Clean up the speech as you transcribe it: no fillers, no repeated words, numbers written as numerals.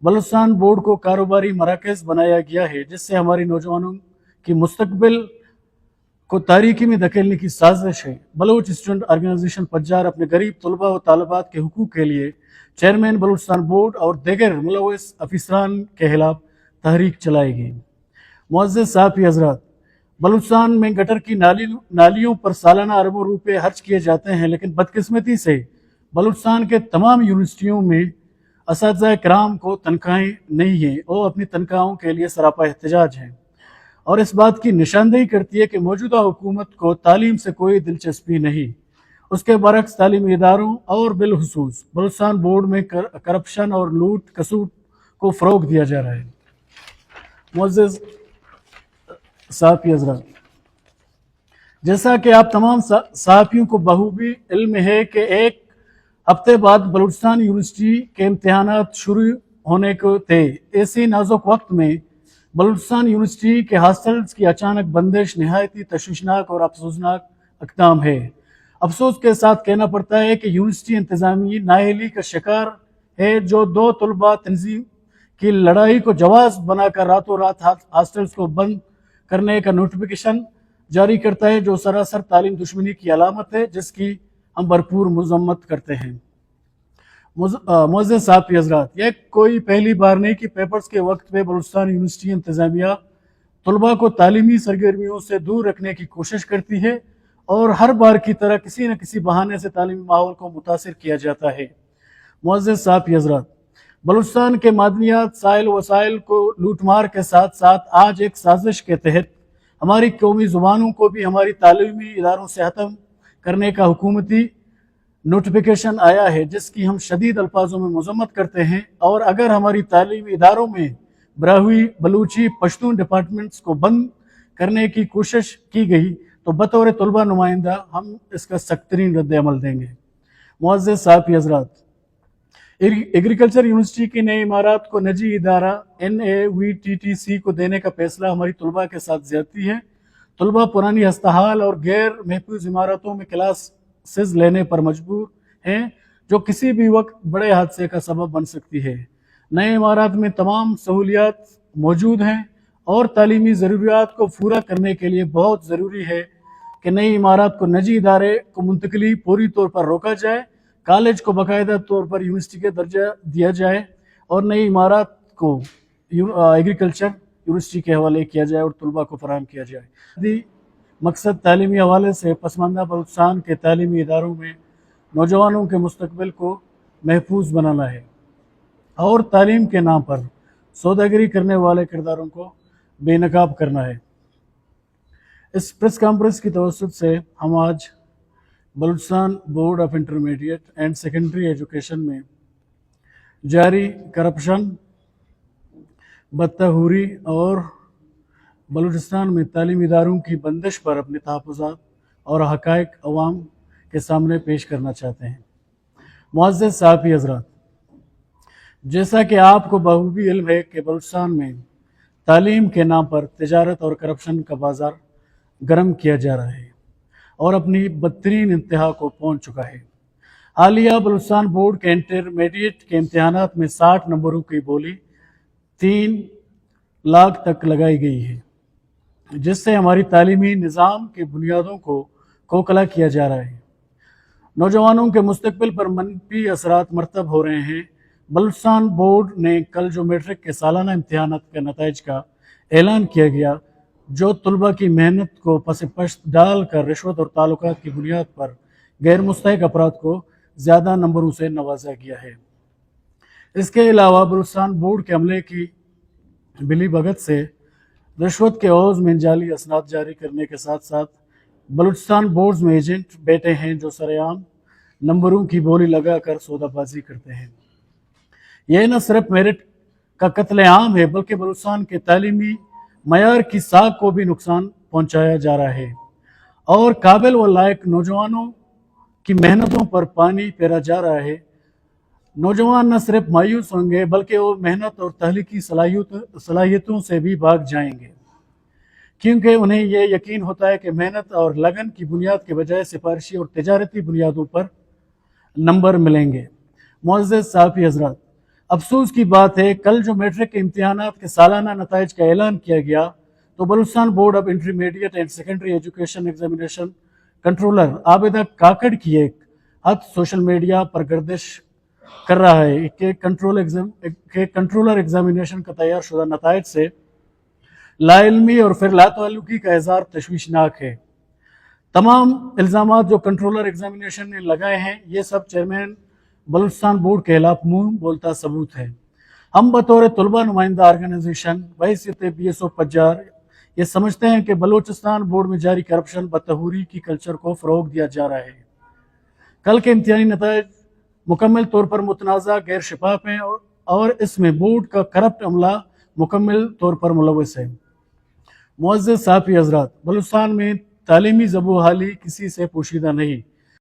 Balochistan board को कारोबारी मराकज़ बनाया गया है, जिससे हमारी नौजवानों की मुस्तकबिल को तारीकी में धकेलने की साजिश है। बलूच स्टूडेंट ऑर्गेनाइजेशन पज्जार अपने गरीब तलबा व तालिबात के हुकूक के लिए चेयरमैन बलूचिस्तान बोर्ड और दीगर मुलव्वस अफसरान के खिलाफ तहरीक चलाएगी। मुअज़्ज़ज़ साहबी हज़रात, बलूचिस्तान में गटर की नालियों पर सालाना अरबों रुपए खर्च किए जाते हैं, लेकिन बदकिस्मती से बलूचिस्तान के तमाम यूनिवर्सिटियों में असातिज़ा कराम को तनख्वाहें नहीं हैं और अपनी तनख्वाहों के लिए सरापा एहतजाज हैं, और इस बात की निशानदेही करती है कि मौजूदा हुकूमत को तालीम से कोई दिलचस्पी नहीं। उसके बरक्स तालीमी इदारों और बिलखुसूस बलूचिस्तान बोर्ड में करप्शन और लूट कसूट को फ़रोग़ दिया जा रहा है। मुअज़्ज़ज़ साहबी हज़रात, जैसा कि आप तमाम साहबियों को बखूबी इल्म है कि एक हफ्ते बाद बलूचिस्तान यूनिवर्सिटी के इम्तहानात शुरू होने को थे। ऐसे नाजुक वक्त में बलूचिस्तान यूनिवर्सिटी के हॉस्टल्स की अचानक बंदिश नहायत ही तशवीशनाक और अफसोसनाक इक़दाम है। अफसोस के साथ कहना पड़ता है कि यूनिवर्सिटी इंतज़ामी नाअहली का शिकार है, जो दो तलबा तंजीम की लड़ाई को जवाज़ बनाकर रातों रात हॉस्टल्स को बंद करने का नोटिफिकेशन जारी करता है, जो सरासर तालीम दुश्मनी की अलामत है, जिसकी हम भरपूर मज़म्मत करते हैं। मुअज़्ज़ज़ साहबी हज़रात, यह कोई पहली बार नहीं कि पेपर्स के वक्त पे बलूचिस्तान यूनिवर्सिटी इंतज़ामिया तलबा को तालीमी सरगर्मियों से दूर रखने की कोशिश करती है, और हर बार की तरह किसी न किसी बहाने से तालीमी माहौल को मुतासिर किया जाता है। मुअज़्ज़ज़ साहबी हज़रात, बलूचिस्तान के मादनियात साहिल वसाइल को लूटमार के साथ साथ आज एक साजिश के तहत हमारी कौमी ज़ुबानों को भी हमारी तालीमी इदारों से ख़त्म करने का हुकूमती नोटिफिकेशन आया है, जिसकी हम शदीद अल्फाजों में मज़म्मत करते हैं। और अगर हमारी तालीमी इदारों में ब्राहुई, बलूची, पश्तून डिपार्टमेंट्स को बंद करने की कोशिश की गई तो बतौर तलबा नुमाइंदा हम इसका सख्त तरीन रद्द अमल देंगे। मुअज़्ज़ज़ साहबी हज़रात, एग्रीकल्चर यूनिवर्सिटी की नई इमारत को निजी इदारा NAVTTC को देने का फैसला हमारी तलबा के साथ ज़्यादती है। तलबा पुरानी हस्तहाल और गैर महफूज इमारतों में क्लासेस लेने पर मजबूर हैं, जो किसी भी वक्त बड़े हादसे का सबब बन सकती है। नए इमारत में तमाम सहूलियात मौजूद हैं और तालीमी ज़रूरियात को पूरा करने के लिए बहुत ज़रूरी है कि नई इमारत को निजी इदारे को मुंतकली पूरी तौर पर रोका जाए, कॉलेज को बाकायदा तौर पर यूनिवर्सिटी का दर्जा दिया जाए और नई इमारत को एग्रीकल्चर यूनिवर्सिटी के हवाले किया जाए और तलबा को फराहम किया जाए। मकसद तालीमी हवाले से पसमानदा बलूचिस्तान के तालीमी इदारों में नौजवानों के मुस्तकबिल को महफूज बनाना है और तालीम के नाम पर सौदागरी करने वाले किरदारों को बेनकाब करना है। इस प्रेस कॉन्फ्रेंस की तवस्सुत से हम आज Balochistan board of intermediate and secondary education में जारी करप्शन, बदतहूरी और बलूचिस्तान में तालीमी इदारों की बंदिश पर अपने तहफ़्फ़ुज़ात और हक़ाइक़ अवाम के सामने पेश करना चाहते हैं। मुअज़्ज़ज़ साहबी हज़रात, जैसा कि आपको बखूबी इल्म है कि बलूचिस्तान में तालीम के नाम पर तिजारत और करप्शन का बाज़ार गर्म किया जा रहा है और अपनी बदतरीन इंतहा को पहुँच चुका है। हालिया बलूचिस्तान बोर्ड के इंटरमीडिएट के इम्तहानात में 60 नंबरों की बोली 3 लाख तक लगाई गई है, जिससे हमारी तालीमी निज़ाम की बुनियादों को खोखला किया जा रहा है। नौजवानों के मुस्तकबिल पर मनफी असरात मरतब हो रहे हैं। बलूचिस्तान बोर्ड ने कल जो मैट्रिक के सालाना इम्तहानात के नताइज का ऐलान किया गया, जो तलबा की मेहनत को पस पश्त डाल कर रिश्वत और ताल्लुकात की बुनियाद पर गैर मुस्तहिक अफराद को ज़्यादा नंबरों से नवाजा गया है। इसके अलावा बलूचिस्तान बोर्ड के अमले की बिली भगत से रिश्वत के औज में जाली असनाद जारी करने के साथ साथ बलूचिस्तान बोर्ड में एजेंट बैठे हैं, जो सरेआम नंबरों की बोली लगाकर सौदाबाजी करते हैं। यह न सिर्फ मेरिट का कत्लेआम है, बल्कि बलूचिस्तान के तालीमी मयार की साख को भी नुकसान पहुंचाया जा रहा है और काबिल व लायक नौजवानों की मेहनतों पर पानी फेरा जा रहा है। नौजवान न सिर्फ मायूस होंगे, बल्कि वो मेहनत और तहलीकी सलाहियतों से भी भाग जाएंगे, क्योंकि उन्हें यह यकीन होता है कि मेहनत और लगन की बुनियाद के बजाय सिफारिशी और तिजारती बुनियादों पर नंबर मिलेंगे। मुअज़्ज़ज़ साहबी हज़रात, افسوس کی بات ہے کل جو میٹرک کے امتحانات کے سالانہ نتائج کا اعلان کیا گیا تو Balochistan board of intermediate and secondary education examination controller Abida Kakar کی ایک حد سوشل میڈیا پر گردش کر رہا ہے کہ کنٹرولر ایگزامینیشن کا تیار شدہ نتائج سے لا علمی اور پھر لا تعلقی کا اظہار تشویشناک ہے۔ تمام الزامات جو کنٹرولر ایگزامینیشن نے لگائے ہیں یہ سب چیئرمین بلوچستان بورڈ کے خلاف منہ بولتا ثبوت ہے۔ ہم بطور طلبہ نمائندہ آرگنائزیشن بحیثیت BSO پجار یہ سمجھتے ہیں کہ بلوچستان بورڈ میں جاری کرپشن بدتہوری کی کلچر کو فروغ دیا جا رہا ہے۔ کل کے امتحانی نتائج مکمل طور پر متنازع غیر شفاف ہیں اور اس میں بورڈ کا کرپٹ عملہ مکمل طور پر ملوث ہے۔ معزز صحافی حضرات، بلوچستان میں تعلیمی زبوں حالی کسی سے پوشیدہ نہیں۔